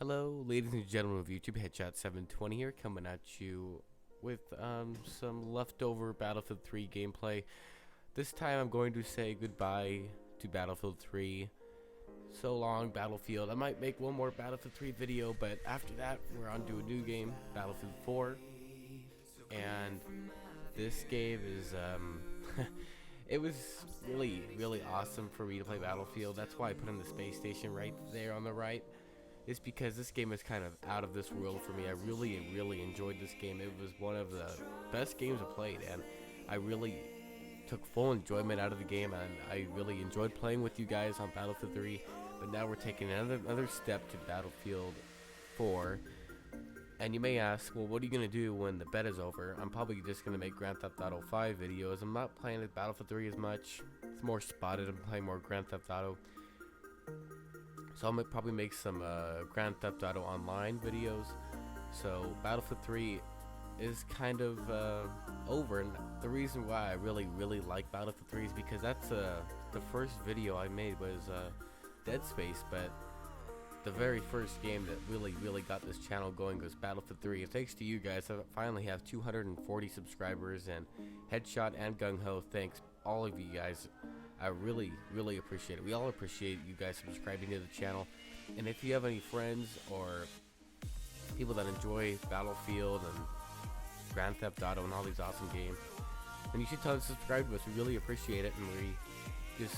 Hello, ladies and gentlemen of YouTube, Headshot720 here, coming at you with some leftover Battlefield 3 gameplay. This time I'm going to say goodbye to Battlefield 3. So long, Battlefield. I might make one more Battlefield 3 video, but after that, we're on to a new game, Battlefield 4. And this game is, it was really awesome for me to play Battlefield. That's why I put in the space station right there on the right. It's because this game is kind of out of this world for me. I really enjoyed this game. It was one of the best games I played, and I really took full enjoyment out of the game, and I really enjoyed playing with you guys on Battlefield 3. But now we're taking another step to Battlefield 4. And you may ask, well, what are you going to do when the beta's over? I'm probably just going to make Grand Theft Auto 5 videos. I'm not playing with Battlefield 3 as much. It's more spotted. I'm playing more Grand Theft Auto. So I'll probably make some Grand Theft Auto Online videos. So Battlefield 3 is kind of over, and the reason why I really like Battlefield 3 is because that's the first video I made was Dead Space, but the very first game that really got this channel going was Battlefield 3. And thanks to you guys, I finally have 240 subscribers, and Headshot and Gung Ho, thanks all of you guys. I really appreciate it. We all appreciate you guys subscribing to the channel. And if you have any friends or people that enjoy Battlefield and Grand Theft Auto and all these awesome games, then you should tell them to subscribe to us. We really appreciate it, and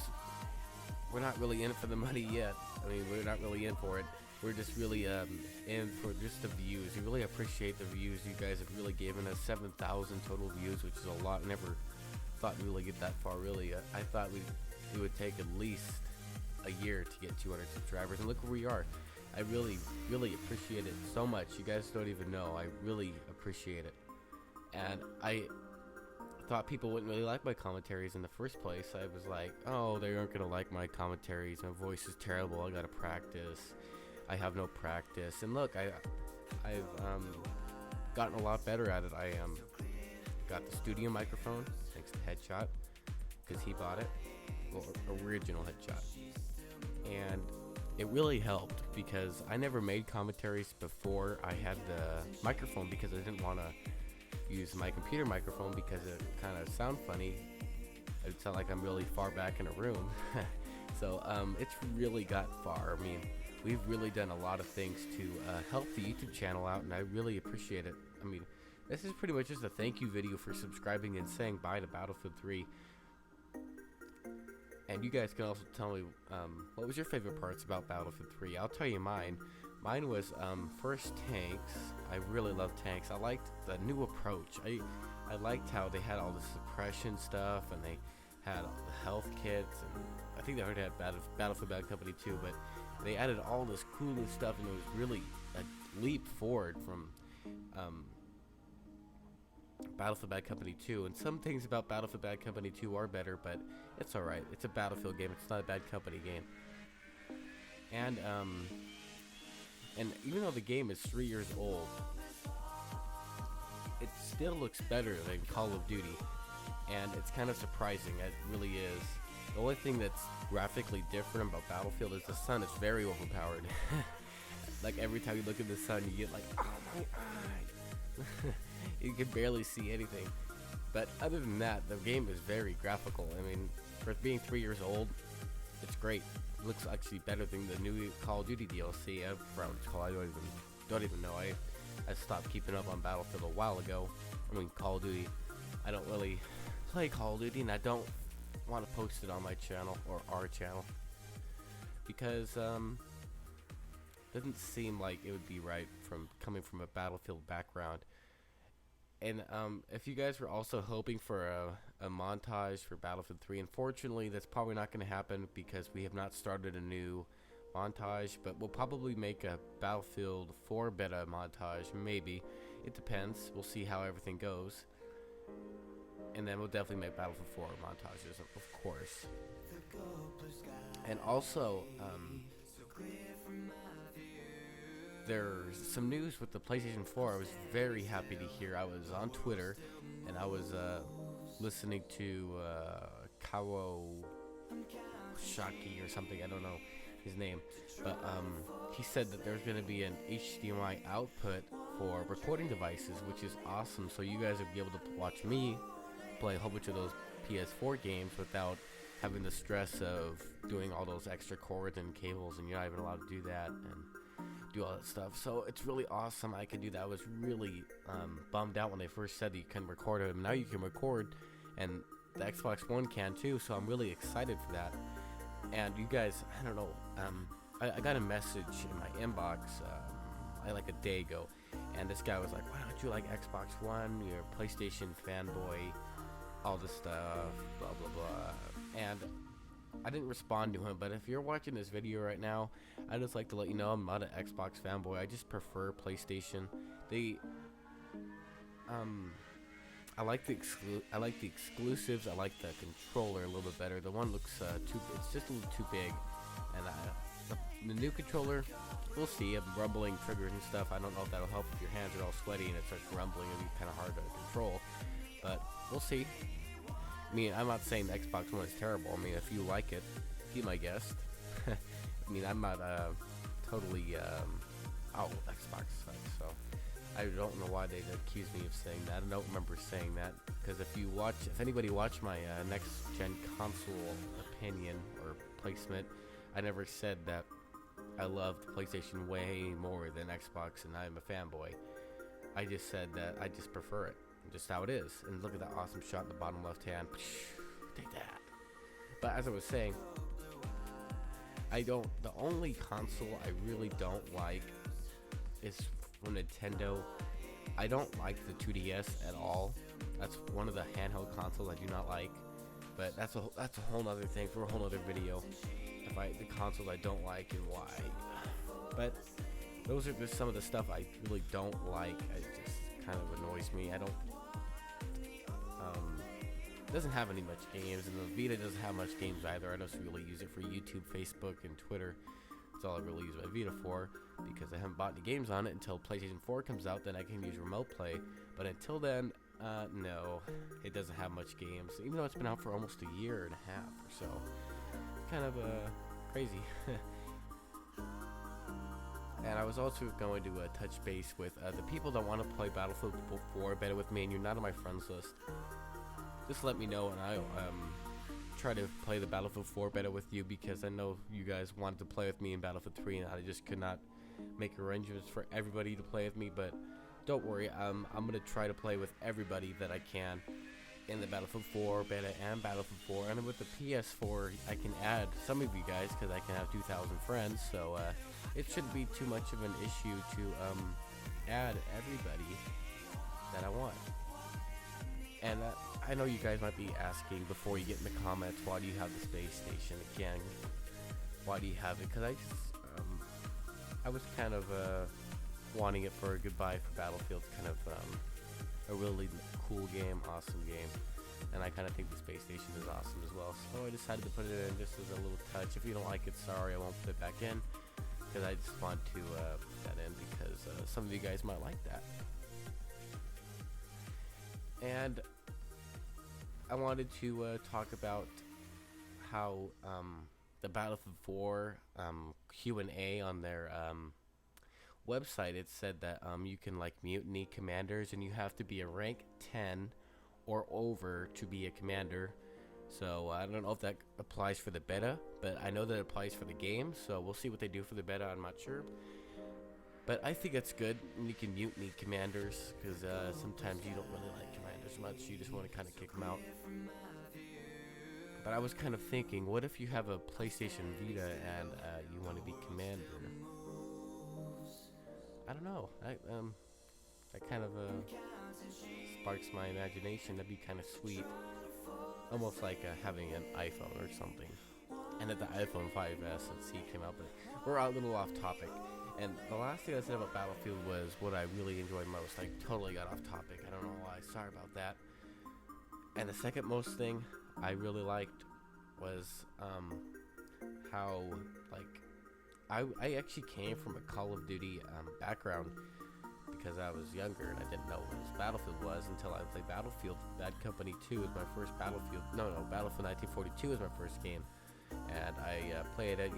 we're not really in it for the money yet. I mean, we're not really in for it. We're just really in for just the views. We really appreciate the views. You guys have really given us 7,000 total views, which is a lot. Never thought we'd really get that far. Really, I thought we would take at least a year to get 200 subscribers, and look where we are. I really appreciate it so much. You guys don't even know. I really appreciate it. And I thought people wouldn't really like my commentaries in the first place. I was like, oh, they aren't gonna like my commentaries. My voice is terrible. I gotta practice. I have no practice. And look, I've gotten a lot better at it. I got the studio microphone thanks to Headshot, because he bought it, well, original Headshot, and it really helped because I never made commentaries before I had the microphone, because I didn't want to use my computer microphone because it kind of sound funny. It sound like I'm really far back in a room. So it's really got far. I mean, we've really done a lot of things to help the YouTube channel out, and I really appreciate it. I mean, this is pretty much just a thank you video for subscribing and saying bye to Battlefield 3. And you guys can also tell me what was your favorite parts about Battlefield 3. I'll tell you mine. Mine was first tanks. I really love tanks. I liked the new approach. I liked how they had all the suppression stuff, and they had the health kits, and I think they already had Battlefield Bad Company 2, but they added all this cool new stuff, and it was really a leap forward from Battlefield Bad Company 2. And some things about Battlefield Bad Company 2 are better, but it's alright. It's a Battlefield game. It's not a Bad Company game. And even though the game is 3 years old, it still looks better than Call of Duty. And it's kind of surprising. It really is. The only thing that's graphically different about Battlefield is the sun is very overpowered. Like every time you look at the sun, you get like, oh my eye. You can barely see anything. But other than that, the game is very graphical. I mean, for being 3 years old, it's great. It looks actually better than the new Call of Duty DLC. I forgot what it's called. I don't even know. I stopped keeping up on Battlefield a while ago. I mean, Call of Duty. I don't really play Call of Duty, and I don't want to post it on my channel or our channel because doesn't seem like it would be right from coming from a Battlefield background. And if you guys were also hoping for a montage for Battlefield 3, unfortunately that's probably not going to happen because we have not started a new montage, but we'll probably make a Battlefield 4 beta montage, maybe. It depends. We'll see how everything goes. And then we'll definitely make Battlefield 4 montages, of course. And also, there's some news with the PlayStation 4. I was very happy to hear. I was on Twitter, and I was listening to Kawo Shaki or something, I don't know. his name, but he said that there's going to be an HDMI output for recording devices, which is awesome. So you guys will be able to watch me play a whole bunch of those PS4 games without having the stress of doing all those extra cords and cables, and you're not even allowed to do that and do all that stuff. So it's really awesome. I can do that. I was really bummed out when they first said that you can record it. Now you can record, and the Xbox One can too. So I'm really excited for that. And you guys, I don't know, I got a message in my inbox like a day ago, and this guy was like, why don't you like Xbox One? You're a PlayStation fanboy, all this stuff, blah blah blah. And I didn't respond to him, but if you're watching this video right now, I just like to let you know I'm not an Xbox fanboy. I just prefer PlayStation. I like the exclusives. I like the controller a little bit better. The one looks it's just a little too big, and the new controller, we'll see. I'm rumbling triggers and stuff. I don't know if that'll help if your hands are all sweaty and it starts rumbling. It'll be kind of hard to control, but we'll see. I mean, I'm not saying the Xbox One is terrible. I mean, if you like it, be my guest. I mean, I'm not totally Xbox sucks, so I don't know why they accuse me of saying that. I don't remember saying that, because if anybody watched my next gen console opinion or placement, I never said that I loved PlayStation way more than Xbox and I'm a fanboy. I just said that I just prefer it, just how it is. And look at that awesome shot in the bottom left hand. Take that. But as I was saying, the only console I really don't like is from Nintendo. I don't like the 2DS at all. That's one of the handheld consoles I do not like. But that's a whole nother thing for a whole nother video. The consoles I don't like and why. But those are just some of the stuff I really don't like. It just kind of annoys me. It doesn't have any much games, and the Vita doesn't have much games either. I just really use it for YouTube, Facebook, and Twitter. That's all I really use my Vita for, because I haven't bought any games on it until PlayStation 4 comes out. Then I can use remote play. But until then, no, it doesn't have much games, even though it's been out for almost a year and a half or so. Kind of crazy. And I was also going to touch base with the people that want to play Battlefield 4 better with me, and you're not on my friends list. Just let me know, and I'll try to play the Battlefield 4 better with you, because I know you guys wanted to play with me in Battlefield 3, and I just could not make arrangements for everybody to play with me. But don't worry, I'm going to try to play with everybody that I can in the Battlefield 4 beta and Battlefield 4. And with the PS4, I can add some of you guys, because I can have 2,000 friends, so it shouldn't be too much of an issue to add everybody that I want. And I know you guys might be asking before you get in the comments, why do you have the space station again? Why do you have it? Because I was kind of wanting it for a goodbye for Battlefield. Kind of a really cool game, awesome game, and I kind of think the space station is awesome as well. So I decided to put it in just as a little touch. If you don't like it, sorry, I won't put it back in, because I just want to put that in because some of you guys might like that. And I wanted to talk about how the Battlefield 4 Q&A on their website, it said that you can like mutiny commanders, and you have to be a rank 10 or over to be a commander. So I don't know if that applies for the beta, but I know that it applies for the game, so we'll see what they do for the beta. I'm not sure, but I think it's good. You can mutiny commanders, because sometimes you don't really like commanders much, you just want to kind of kick them out. But I was kind of thinking, what if you have a PlayStation Vita and you want to be commander? I don't know. That kind of sparks my imagination. That'd be kind of sweet, almost like having an iPhone or something. And that the iPhone 5S and C came out, but we're a little off topic. And the last thing I said about Battlefield was what I really enjoyed most. I totally got off topic. I don't know why. Sorry about that. And the second most thing I really liked was how, like, I actually came from a Call of Duty background, because I was younger and I didn't know what Battlefield was until I played Battlefield. Bad Company 2 was my first Battlefield. No, Battlefield 1942 was my first game. and I played it,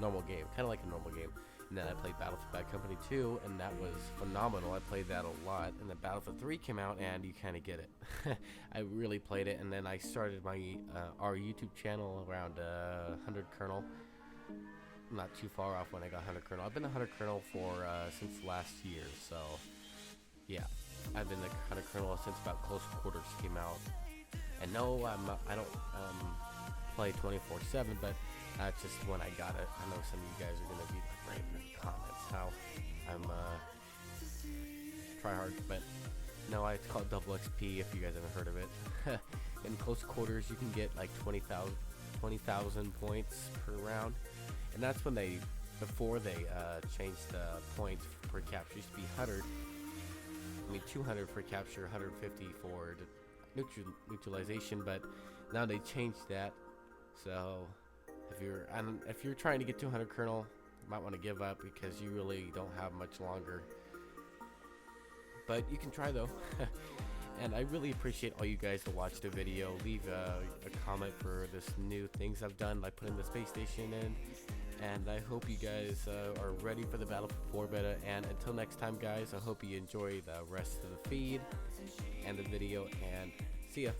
normal game, kind of like a normal game. And then I played Battlefield Bad Company 2, and that was phenomenal. I played that a lot. And then Battlefield 3 came out, and you kind of get it. I really played it, and then I started our YouTube channel around 100 Kernel. Not too far off when I got 100 Kernel. I've been a 100 Kernel for since last year, so yeah, I've been the 100 Kernel since about Close Quarters came out. And no, I don't play 24/7, but that's just when I got it. I know some of you guys are gonna be like in the comments how I'm try hard, but no, it's called double XP if you guys haven't heard of it. In Close Quarters, you can get like 20,000 points per round, and that's when before they changed the points per capture. It used to be 100. 200 for capture, 150 for neutralization, but now they changed that. So if you're trying to get to 100 Kernel, you might want to give up because you really don't have much longer. But you can try though. And I really appreciate all you guys that watched the video. Leave a comment for this new things I've done, like putting the space station in. And I hope you guys are ready for the Battlefield 4 beta. And until next time, guys, I hope you enjoy the rest of the feed and the video. And see ya.